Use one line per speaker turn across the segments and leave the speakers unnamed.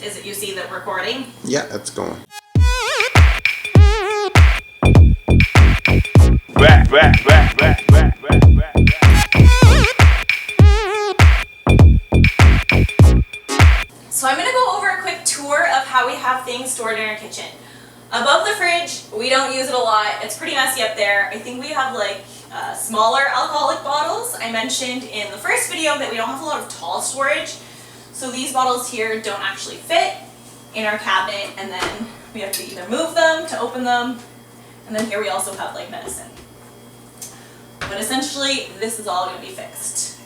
Is it, you see the recording?
Yeah, that's going.
So I'm going to go over a quick tour of how we have things stored in our kitchen. Above the fridge, we don't use it a lot. It's pretty messy up there. I think we have like smaller alcoholic bottles. I mentioned in the first video that we don't have a lot of tall storage. So these bottles here don't actually fit in our cabinet, and then we have to either move them to open them. And then here we also have like medicine. But essentially, this is all going to be fixed.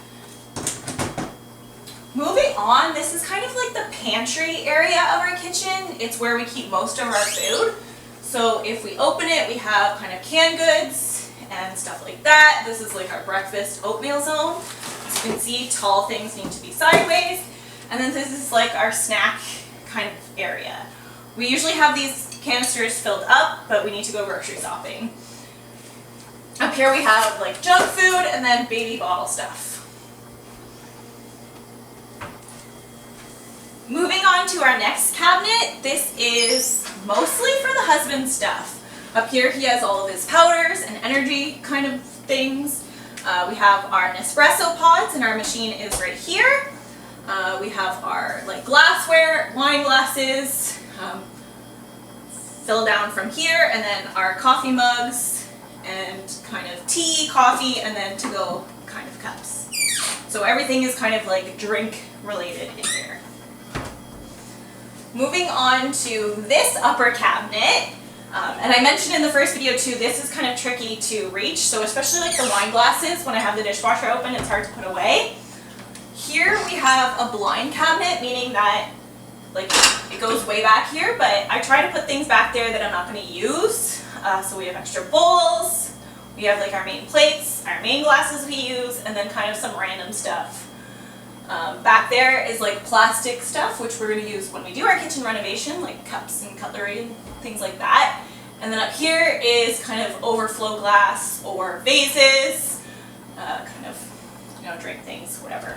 Moving on, this is kind of like the pantry area of our kitchen. It's where we keep most of our food. So if we open it, we have kind of canned goods and stuff like that. This is like our breakfast oatmeal zone. As you can see, tall things need to be sideways. And then this is like our snack kind of area. We usually have these canisters filled up, but we need to go grocery shopping. Up here we have like junk food and then baby bottle stuff. Moving on to our next cabinet, this is mostly for the husband's stuff. Up here he has all of his powders and energy kind of things. We have our Nespresso pods, and our machine is right here. We have our like glassware, wine glasses, fill down from here, and then our coffee mugs and kind of tea, coffee, and then to go kind of cups. So everything is kind of like drink related in here. Moving on to this upper cabinet, and I mentioned in the first video too, this is kind of tricky to reach, so especially like the wine glasses, when I have the dishwasher open, it's hard to put away. Here we have a blind cabinet, meaning that like it goes way back here, but I try to put things back there that I'm not going to use. So we have extra bowls, we have like our main plates, our main glasses we use, and then kind of some random stuff. Back there is like plastic stuff, which we're going to use when we do our kitchen renovation, like cups and cutlery and things like that. And then up here is kind of overflow glass or vases, kind of, you know, drink things, whatever.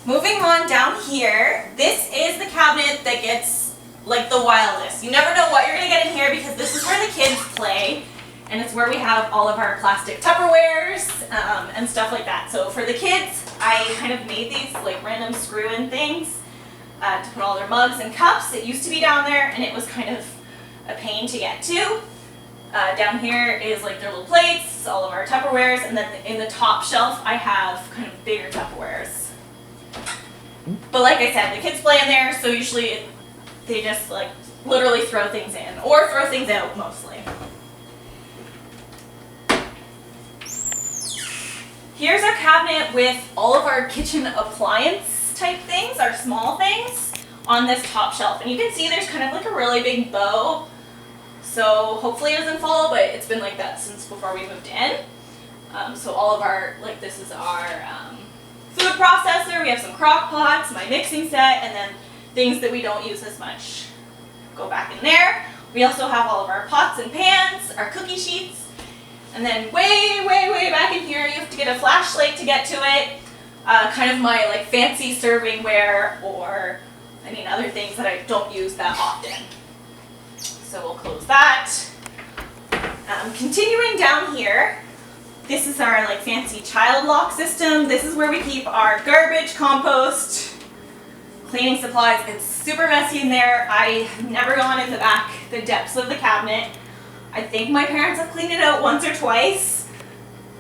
Moving on down here, this is the cabinet that gets like the wildest. You never know what you're going to get in here because this is where the kids play. And it's where we have all of our plastic Tupperwares and stuff like that. So for the kids, I kind of made these like random screw-in things to put all their mugs and cups. It used to be down there, and it was kind of a pain to get to. Down here is like their little plates, all of our Tupperwares, and then in the top shelf, I have kind of bigger Tupperwares. But like I said, the kids play in there, so usually they just like literally throw things in, or throw things out mostly. Here's our cabinet with all of our kitchen appliance type things, our small things, on this top shelf. And you can see there's kind of like a really big bow. So hopefully it doesn't fall, but it's been like that since before we moved in. So all of our, like this is our food processor, we have some crock pots, my mixing set, and then things that we don't use as much go back in there. We also have all of our pots and pans, our cookie sheets. And then way back in here, you have to get a flashlight to get to it. Kind of my like fancy servingware, or I mean other things that I don't use that often. So we'll close that. Continuing down here, this is our like fancy child lock system. This is where we keep our garbage, compost, cleaning supplies. It's super messy in there. I've never gone in the depths of the cabinet. I think my parents have cleaned it out once or twice,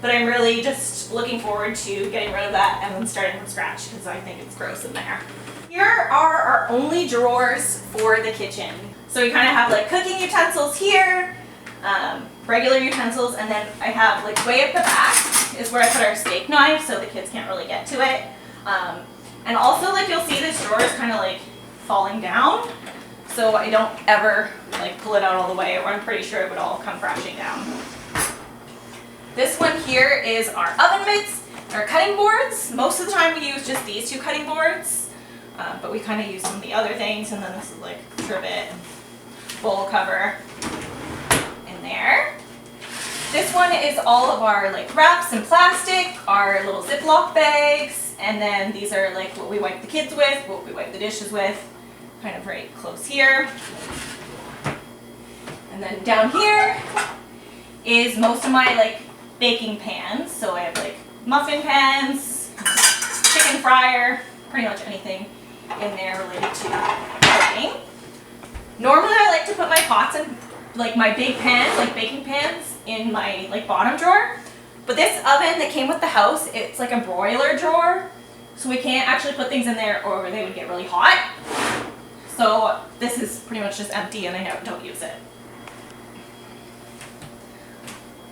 but I'm really just looking forward to getting rid of that and then starting from scratch because I think it's gross in there. Here are our only drawers for the kitchen. So we kind of have like cooking utensils here, regular utensils, and then I have like way at the back is where I put our steak knife so the kids can't really get to it. And also like you'll see this drawer is kind of like falling down. So I don't ever like pull it out all the way, or I'm pretty sure it would all come crashing down. This one here is our oven mitts, our cutting boards. Most of the time we use just these two cutting boards, but we kind of use some of the other things, and then this is like trivet, bowl cover in there. This one is all of our like wraps and plastic, our little Ziploc bags, and then these are like what we wipe the kids with, what we wipe the dishes with, kind of right close here. And then down here is most of my like baking pans. So I have like muffin pans, chicken fryer, pretty much anything in there related to cooking. Normally I like to put my pots and like my big pans, like baking pans, in my like bottom drawer. But this oven that came with the house, it's like a broiler drawer. So we can't actually put things in there or they would get really hot. So this is pretty much just empty and I don't use it.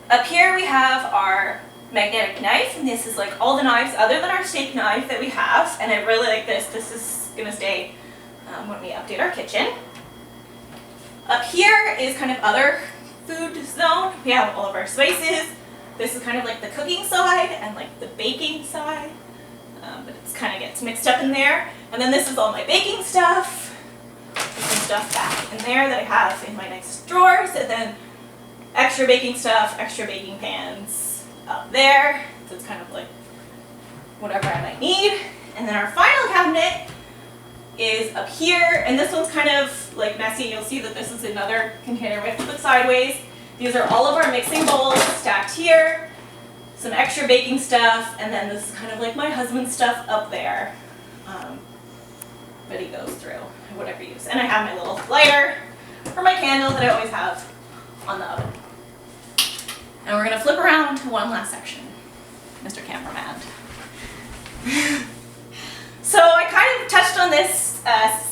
Up here we have our magnetic knife, and this is like all the knives other than our steak knife that we have, and I really like this. This is going to stay when we update our kitchen. Up here is kind of other food zone. We have all of our spices. This is kind of like the cooking side and like the baking side, but it's kind of gets mixed up in there. And then this is all my baking stuff. There's some stuff back in there that I have in my nice drawers, and then extra baking stuff, extra baking pans up there. So it's kind of like whatever I might need. And then our final cabinet is up here, and this one's kind of like messy. You'll see that this is another container we have to put sideways. These are all of our mixing bowls stacked here, some extra baking stuff, and then this is kind of like my husband's stuff up there that he goes through, whatever you use. And I have my little lighter for my candle that I always have on the oven. And we're going to flip around to one last section, Mr. Cameraman. So I kind of touched on this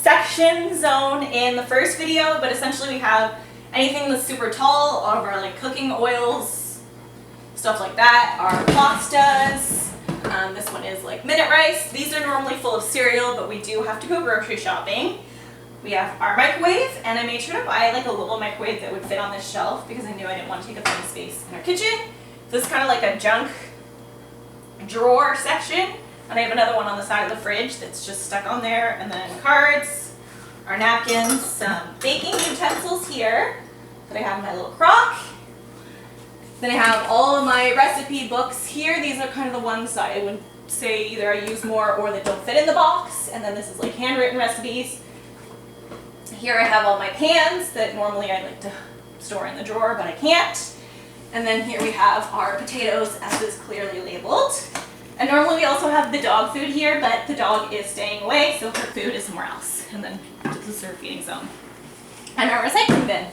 section zone in the first video, but essentially we have anything that's super tall, all of our like cooking oils, stuff like that, our pastas. This one is like minute rice. These are normally full of cereal, but we do have to go grocery shopping. We have our microwave, and I made sure to buy like a little microwave that would fit on this shelf because I knew I didn't want to take up any space in our kitchen. So this is kind of like a junk drawer section. And I have another one on the side of the fridge that's just stuck on there. And then cards, our napkins, some baking utensils here that I have in my little crock. Then I have all of my recipe books here. These are kind of the ones that I would say either I use more or that don't fit in the box. And then this is like handwritten recipes. Here I have all my pans that normally I like to store in the drawer, but I can't. And then here we have our potatoes, as is clearly labeled. And normally we also have the dog food here, but the dog is staying away, so her food is somewhere else. And then this is her feeding zone. And our recycling bin.